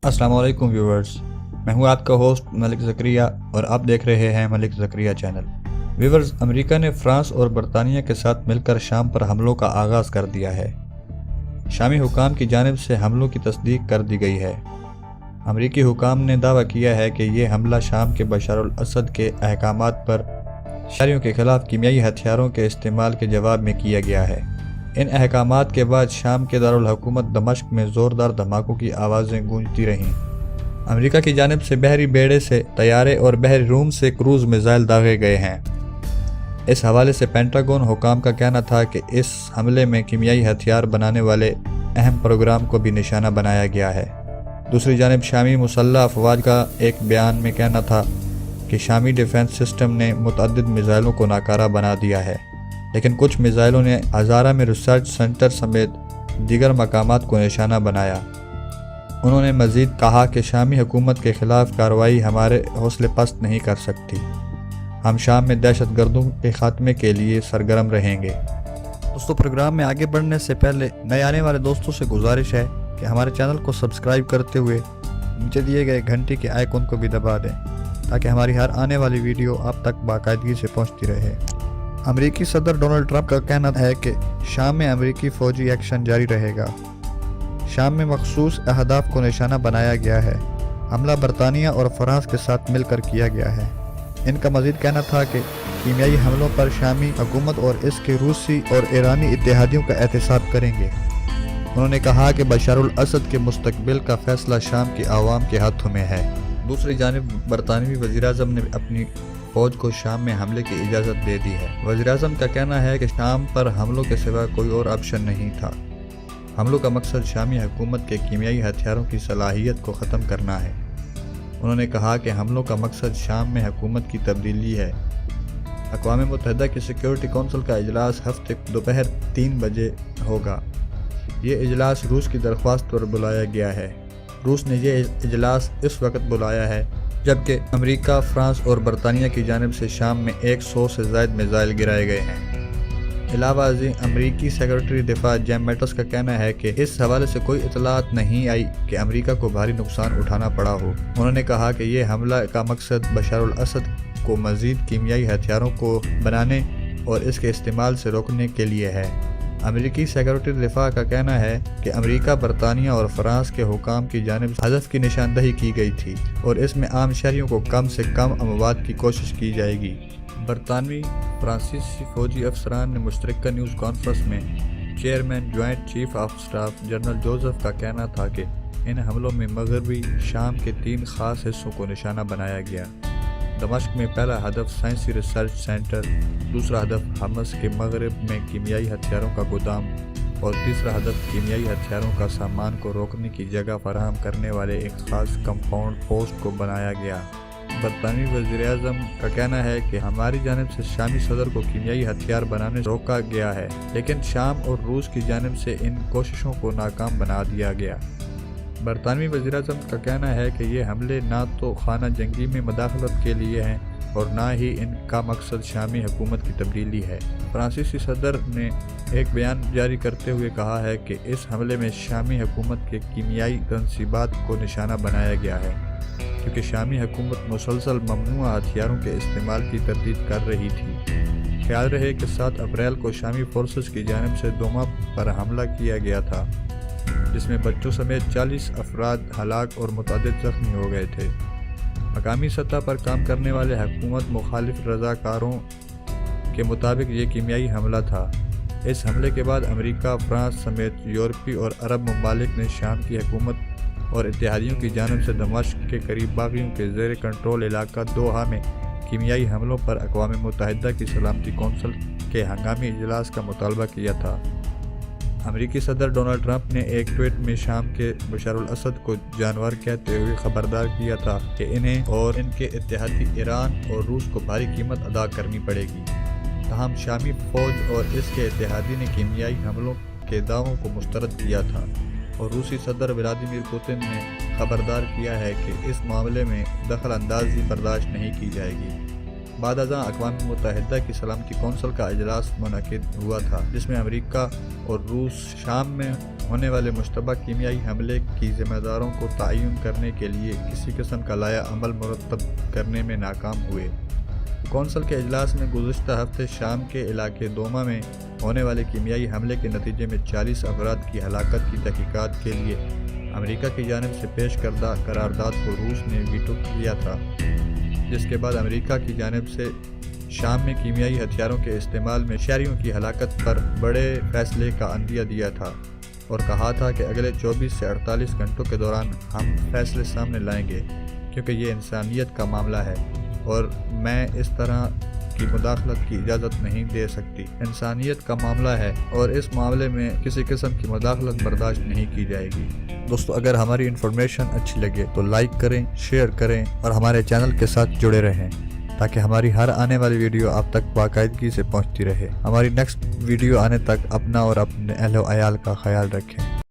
अस्सलाम वालेकुम व्यूवर्स। मैं हूं आपका होस्ट मलिक ज़करिया और आप देख रहे हैं Malik Zakaria channel. Viewers, America ने फ्रांस और बरतानिया के साथ मिलकर शाम पर हमलों का आगाज़ कर दिया है। शामी हुकाम की जानिब से हमलों की तस्दीक कर दी गई है। अमरीकी हुकाम ने दावा किया है कि ये हमला शाम के बशर अल असद के अहकामात पर शहरियों के खिलाफ कीमियाई हथियारों के इस्तेमाल के जवाब में किया गया है। इन अहकामात के बाद शाम के दारुल हुकूमत दमश्क में ज़ोरदार धमाकों की आवाज़ें गूंजती रहीं। अमेरिका की जानिब से बहरी बेड़े से तैयारे और बहरी रूम से क्रूज़ मिज़ाइल दागे गए हैं। इस हवाले से पेंटागन हुकाम का कहना था कि इस हमले में कीमियाई हथियार बनाने वाले अहम प्रोग्राम को भी निशाना बनाया गया है। दूसरी जानिब शामी मुसल्लह अफवाज का एक बयान में कहना था कि शामी डिफेंस सिस्टम ने मुतअद्दिद मिज़ाइलों को नाकारा बना दिया है, लेकिन कुछ मिज़ाइलों ने हज़ारा में रिसर्च सेंटर समेत दीगर मकामात को निशाना बनाया। उन्होंने मज़ीद कहा कि शामी हुकूमत के ख़िलाफ़ कार्रवाई हमारे हौसले पस्त नहीं कर सकती। हम शाम में दहशत गर्दों के ख़ात्मे के लिए सरगर्म रहेंगे। दोस्तों, प्रोग्राम में आगे बढ़ने से पहले नए आने वाले दोस्तों से गुजारिश है कि हमारे चैनल को सब्सक्राइब करते हुए नीचे दिए गए घंटी के आइकन को भी दबा दें, ताकि हमारी हर आने वाली वीडियो आप तक बाकायदगी से पहुँचती रहे। अमेरिकी सदर डोनाल्ड ट्रंप का कहना है कि शाम में अमेरिकी फ़ौजी एक्शन जारी रहेगा। शाम में मखसूस अहदाफ को निशाना बनाया गया है। हमला बरतानिया और फ्रांस के साथ मिलकर किया गया है। इनका मज़ीद कहना था कि कीमियाई हमलों पर शामी हुकूमत और इसके रूसी और ईरानी इत्तेहादियों का एहतसाब करेंगे। उन्होंने कहा कि बशर अल असद के मुस्तकबिल का फ़ैसला शाम की आवाम के हाथों में है। दूसरी जानिब बरतानवी वज़ीर-ए-आज़म ने अपनी फ़ौज को शाम में हमले की इजाज़त दे दी है। वज़ीर-ए-आज़म का कहना है कि शाम पर हमलों के सिवा कोई और ऑप्शन नहीं था। हमलों का मकसद शामी हुकूमत के कीमियाई हथियारों की सलाहियत को ख़त्म करना है। उन्होंने कहा कि हमलों का मकसद शाम में हुकूमत की तब्दीली है। अक़वाम मुत्तहिदा की सिक्योरिटी कौंसिल का इजलास हफ्ते दोपहर 3 बजे होगा। ये इजलास रूस की दरख्वास्त पर बुलाया गया है। रूस ने यह इजलास इस वक्त बुलाया है जबकि अमेरिका, फ्रांस और बरतानिया की जानिब से शाम में 100 से ज़ायद मिज़ाइल गिराए गए हैं। अलावा अमरीकी सेक्रेटरी दिफा जेम मैटिस का कहना है कि इस हवाले से कोई इतलात नहीं आई कि अमेरिका को भारी नुकसान उठाना पड़ा हो। उन्होंने कहा कि यह हमला का मकसद बशर अल असद को मज़ीद कीमियाई हथियारों को बनाने और इसके इस्तेमाल से रोकने के लिए है। अमेरिकी सेक्रेटरी दिफा का कहना है कि अमेरिका, बरतानिया और फ्रांस के हुकाम की जानिब से हदफ की निशानदही की गई थी और इसमें आम शहरियों को कम से कम अमवात की कोशिश की जाएगी। बरतानवी फ्रांसीसी फ़ौजी अफसरान ने मुश्तरका न्यूज़ कॉन्फ्रेंस में chairman joint chief of staff general Joseph का कहना था कि इन हमलों में मगरबी शाम के 3 ख़ास हिस्सों को निशाना बनाया गया। दमश्क में पहला हदफ साइंसी रिसर्च सेंटर, दूसरा हदफ हमस के मगरब में कीमियाई हथियारों का गोदाम और तीसरा हदफ कीमियाई हथियारों का सामान को रोकने की जगह फराहम करने वाले एक ख़ास कंपाउंड पोस्ट को बनाया गया। बरतानवी वज़ीर-ए-आज़म का कहना है कि हमारी जानिब से शामी सदर को कीमियाई हथियार बनाने से रोका गया है, लेकिन शाम और रूस की जानिब से इन कोशिशों को नाकाम बना दिया गया। बरतानवी वज़ीर-ए-आज़म का कहना है कि ये हमले ना तो खाना जंगी में मदाखलत के लिए हैं और ना ही इनका मकसद शामी हुकूमत की तब्दीली है। फ्रांसीसी सदर ने एक बयान जारी करते हुए कहा है कि इस हमले में शामी हुकूमत के कीमियाई तनसीबात को निशाना बनाया गया है, क्योंकि शामी हुकूमत मुसलसल ममनुआ हथियारों के इस्तेमाल की तरदीद कर रही थी। ख्याल रहे कि 7 अप्रैल को शामी फोर्सेस की जानिब से दोमा पर हमला किया गया था, जिसमें बच्चों समेत 40 अफराद हलाक और मुतअद्दिद ज़ख्मी हो गए थे। मकामी सतह पर काम करने वाले हुकूमत मुखालिफ रज़ाकारों के मुताबिक ये कीमियाई हमला था। इस हमले के बाद अमेरिका, फ्रांस समेत यूरोपीय और अरब ममालिक ने शाम की हुकूमत और इत्तेहादियों की जानिब से दमश्क के करीब बागियों के ज़ेर कंट्रोल इलाका दोहा में कीमियाई हमलों पर अक़वाम मुत्तहिदा की सलामती कौंसिल के हंगामी इजलास का मुतालबा किया था। अमेरिकी सदर डोनाल्ड ट्रंप ने एक ट्वीट में शाम के बशर अल असद को जानवर कहते हुए खबरदार किया था कि इन्हें और इनके इत्तेहादी ईरान और रूस को भारी कीमत अदा करनी पड़ेगी। तहम शामी फ़ौज और इसके इत्तेहादी ने कीमियाई हमलों के दावों को मुस्तरद किया था और रूसी सदर व्लादिमीर पुतिन ने खबरदार किया है कि इस मामले में दखल अंदाजी बर्दाश्त नहीं की जाएगी। بعد ازاں اقوام متحدہ کی سلامتی کونسل کا اجلاس منعقد ہوا تھا، جس میں امریکہ اور روس شام میں ہونے والے مشتبہ کیمیائی حملے کی ذمہ داروں کو تعین کرنے کے لیے کسی قسم کا لائحہ عمل مرتب کرنے میں ناکام ہوئے۔ کونسل کے اجلاس میں گزشتہ ہفتے شام کے علاقے دوما میں ہونے والے کیمیائی حملے کے نتیجے میں 40 افراد کی ہلاکت کی تحقیقات کے لیے امریکہ کی جانب سے پیش کردہ قرارداد کو روس نے ویٹو کیا تھا، جس کے بعد امریکہ کی جانب سے شام میں کیمیائی ہتھیاروں کے استعمال میں شہریوں کی ہلاکت پر بڑے فیصلے کا عندیہ دیا تھا اور کہا تھا کہ اگلے 24 سے 48 گھنٹوں کے دوران ہم فیصلے سامنے لائیں گے، کیونکہ یہ انسانیت کا معاملہ ہے اور میں اس طرح کی مداخلت کی اجازت نہیں دے سکتی۔ انسانیت کا معاملہ ہے اور اس معاملے میں کسی قسم کی مداخلت برداشت نہیں کی جائے گی۔ دوستو، اگر ہماری انفارمیشن اچھی لگے تو لائک کریں، شیئر کریں اور ہمارے چینل کے ساتھ جڑے رہیں تاکہ ہماری ہر آنے والی ویڈیو آپ تک باقاعدگی سے پہنچتی رہے۔ ہماری نیکسٹ ویڈیو آنے تک اپنا اور اپنے اہل و عیال کا خیال رکھیں۔